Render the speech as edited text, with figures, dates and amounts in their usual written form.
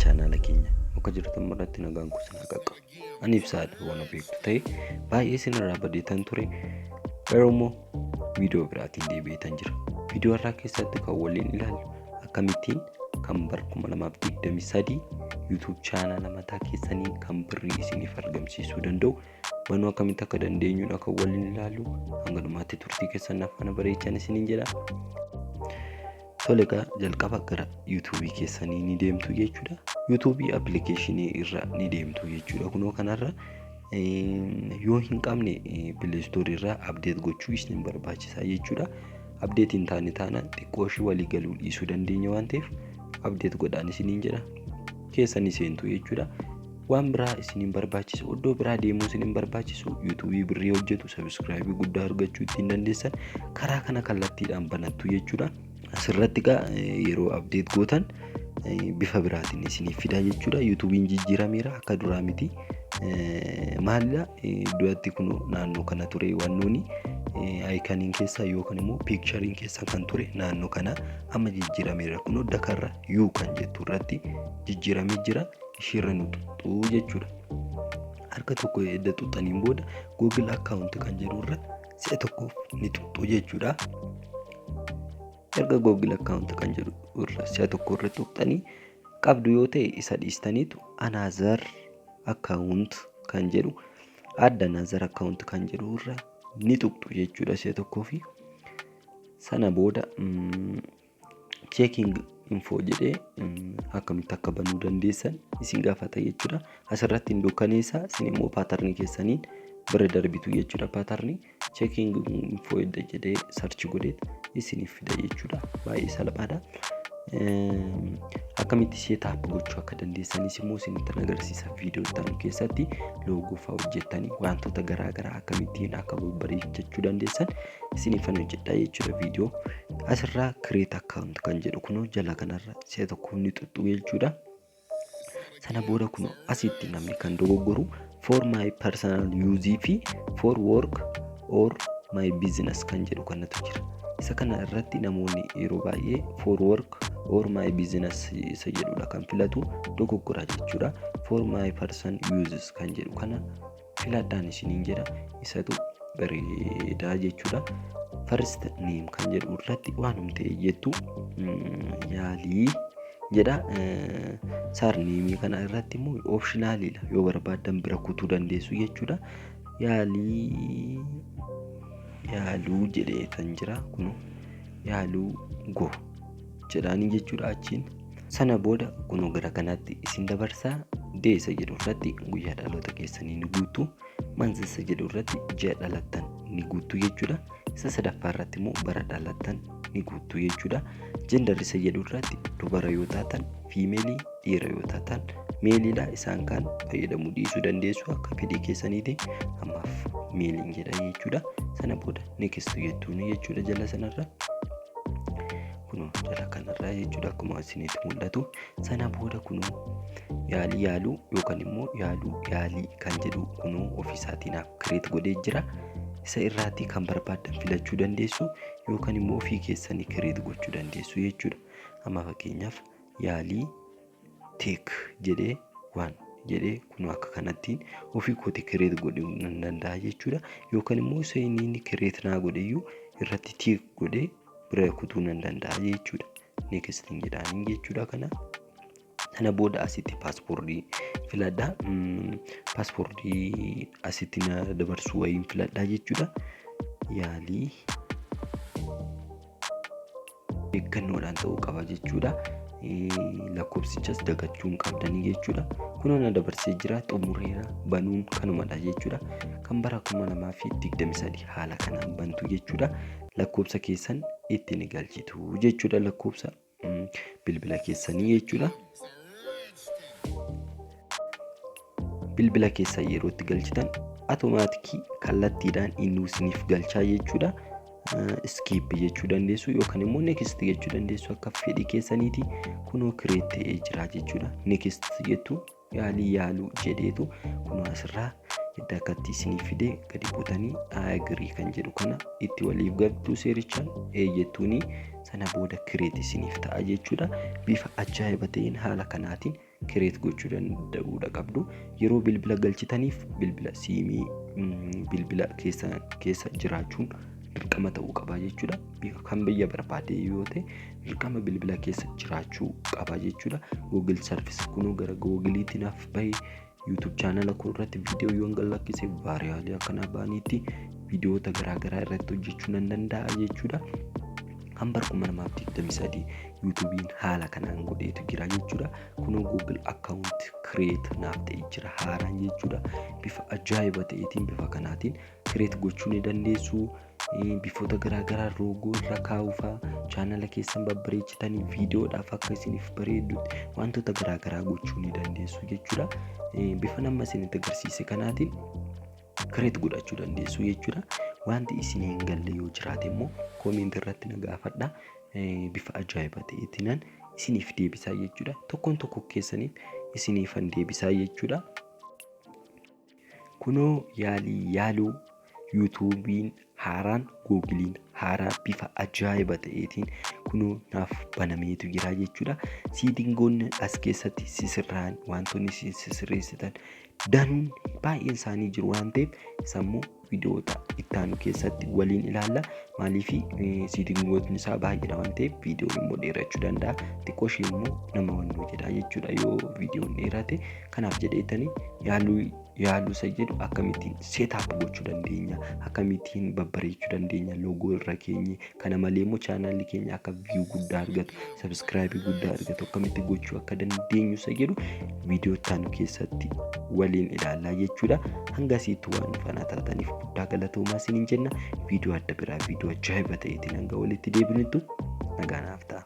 chaanaala keenya akka jirtan maratti nagaan ku sana qaqqabu. Ani ibsaadha waan beektu ta'e baay'ee sinirraa badeetan ture. Garuu viidiyoo biraatiin deebi'eetan jira. Viidiyoo irraa keessatti kan waliin ilaallu akkamittiin kan bara 2023 YouTube chaanaala mataa keessanii kan birrii isiniif argamsiisuu danda'u banuu akkamitti akka dandeenyudha kan waliin ilaallu. Hanga dhumaatti turtii keessan afaan bareechaan isiniin jedha. Tolega jalqaba gara YouTube keessanii ni deemtu jechuudha. YouTube application irra ni deemtu jechuudha. Kunoo kanarra yoo hin qabne Play Store irraa update gochuu isin barbaachisaa jechuudha. Update hin taane taanaan xiqqooshi walii galuu dhiisuu dandeenya waan ta'eef update godhaan isiniin jedha. Keessanii seentu jechuudha. Waan biraa isiniin barbaachisu iddoo biraa deemuu isiniin barbaachisu YouTube birrii hojjetu subscribe guddaa argachuu ittiin dandeessan karaa kana kallattiidhaan banattu jechuudha. Asirratti yeroo update gootan bifa biraatiin isiniif fida jechuudha. YouTube'n jijjiirameera akka duraa miti. Maalidha duratti kun naannoo kana ture wannooni iconiin keessa yookaan immoo picturein keessa kan ture naannoo kana amma jijjiirameera. Kun dakarra U kan jettu irratti jijjiiramee jira. Ishirra nututu jechuudha. Harka tokko edda tuxaniin booda Google account kan jedhu irra si'a tokkoof ni tuxu jechuudha. Erga Google account kan jedhu irra si'a tokko irra tuxanii qabdu yoo ta'e isa dhiistaniitu another account kan jedhu adda another account kan jedhu irra ni tuxu jechuudha si'a tokkoo fi sana booda checking info jedhee akkamitti akka banuu dandeessan isin gaafata jechuudha. Asirratti hin dukkaneessa isin immoo pattern keessaniin bira darbitu jechuudha. Pattern checking info jedhee search godheet isiniif fida jechuudha. Baay'ee salphaadha. Akkamitti setup gochuu akka dandeessanis immoo isinitti agarsiisa viidiyoo itti keessatti loogoo fa'aa hojjettanii wantoota garaagaraa akkamittiin akka bareechachuu dandeessan isiniif hojjedha jechuudha viidiyoo. Asirraa create account kan jedhu kunoo jala kanarra si'a tokko ni tuxu jechuudha. Sana booda kunoo asitti namni kan dogoggoru for my personal use fi for work or my business kan jedhu kanatu jira. Isa kana irratti namoonni yeroo baay'ee for work or my business isa jedhudha kan filatu dogoggora jechuudha. For my person uses kan jedhu kana filadhaan isiniin jedha. Isatu bareedaa jechuudha. First name kan jedhu irratti waan humtee jettu yaalii jedha. Surname kana irratti immoo optionalidha. Yoo barbaadan bira kutuu dandeessu jechuudha. Yaaluu jedhee kan jira kun yaaluu go jedhaanii jechuudha. Achiin sana booda kun gara kanaatti isin dabarsaa. Deessa jedhu irratti guyyaa dhaloota keessanii ni guutu. Manzessa jedhu irratti ji'a dhalattan ni guutu jechuudha. Isa sadaffaa irratti immoo bara dhalattan ni guutu jechuudha. Gender isa jedhu irratti dubara yoo taatan female dhiira yoo taatan maleedha. Isaan kan fayyadamuu dhiisuu dandeessu akka fedhii keessaniiti. Ammaaf male jedha jechuudha. Sana booda next jettuun jechuudha jala sanarra. Kunoo jala kanarra jechuudha akkuma isinitti mul'atu. Sana booda kunoo yaaluu yookaan immoo yaalii kan jedhu kunoo ofiisaatiin create godhee jira. Isa irraati kan barbaadan filachuu dandeessu yookaan immoo ofii keessanii create gochuu dandeessu jechuudha. Amma fakkeenyaaf yaalii take jedhee waan jedhee kunoo akka kanattiin ofii kooti create godhuu nan danda'a jechuudha. Yookaan immoo isa inni create naa godheyyuu irratti take godhee bira kutuu nan danda'a jechuudha. Next jedhaanii jechuudha kana. Sana booda asitti paaspoortii filadhaa. Paaspoortii asitti na dabarsuu wayiin filadhaa jechuudha. Yaalii eeggannoodhaan ta'uu qaba jechuudha. Lakkoofsichas dagachuun qabdanii jechuudha. Kunoo na dabarsee jira xumureera banuun kanumadha jechuudha. Kan bara 2023 haala kanaan bantu jechuudha. Lakkoofsa keessan itti ni galchitu jechuudha. Lakkoofsa bilbila keessanii jechuudha. Bilbila keessa yeroo itti galchitan automaatikii kallattiidhaan inni isiniif galchaa jechuudha. Skip jechuu dandeessu yookaan immoo next jechuu dandeessu akka fedhii keessaniiti. Kunoo create ta'ee jira jechuudha. Next jettu yaaluu jedheetu kunoo asirraa edda akkatti isiniif fidee gadi buutanii agree kan jedhu kana itti waliif galtuu seerichaan jettuuni sana booda create isiniif ta'a jechuudha. Bifa ajaa'iba ta'een haala kanaatiin kireet gochuu danda'uudha qabdu. Yeroo bilbila galchitaniif bilbila siimii bilbila keessa jiraachuun dirqama ta'uu qaba jechuudha. Kan biyya barbaade yoo ta'e dirqama bilbila keessa jiraachuu qaba jechuudha. Google Service kunoo gara Googleetti naaf bahe YouTube channel kun irratti viidiyoo yoon galakkise vaariyaalii akkana baaniitti viidiyoota garaagaraa irratti hojjechuu nan danda'a jechuudha. Kan bara 2023 YouTubein haala kanaan godheetu jira jechuudha. Kunoo Google account create naaf ta'ee jira haaraan jechuudha. Bifa ajaa'iba ta'eetiin bifa kanaatiin create gochuu ni dandeessu. Bifoota garaagaraa loogoo irra kaa'uufaa channel keessan babbareechitanii viidiyoodhaaf akka isiniif bareedutti wantoota garaagaraa gochuu ni dandeessu jechuudha. Bifa nama isinitti agarsiise kanaatiin create godhachuu dandeessu jechuudha. Wanti isin hin galle yoo jiraate immoo comment irratti na gaafadha. Bifa ajaa'iba ta'eetiin isiniif deebisaa jechuudha. Tokkoon tokko keessaniif isiniifan deebisaa jechuudha. Kunoo yaaluu YouTubein haaraan Googlein haaraa bifa ajaa'iba ta'eetiin kunoo naaf banameetu jira jechuudha. Siitingoonni as keessatti sisirraan wantoonni sisirreessitan danuun baay'een isaanii jiru waan ta'eef sammuu viidiyoota ittaanu keessatti waliin ilaalla. Maaliif siitingoonni isaa baay'eedha waan ta'eef viidiyoon immoo dheerachuu danda'a. Xiqqoo ishee immoo nama wannoo jedha jechuudha yoo viidiyoon dheerate. Kanaaf jedheetanii yaaluu isa jedhu akkamittiin seetaap gochuu dandeenya, akkamittiin babbareechuu dandeenya loogoo irra keenye. Kana malee immoo chaanaalli keenya akka view guddaa argatu, subscribe guddaa argatu akkamitti gochuu akka dandeenyu isa jedhu viidiyoo ittaanu keessatti waliin ilaallaa jechuudha. Hanga asiitti waan faana taataniif guddaa galatoomaa isiniin jenna. Viidiyoo adda biraa viidiyoo ajaa'iba ta'eetiin hanga walitti deebinutti nagaan naaf ta'a.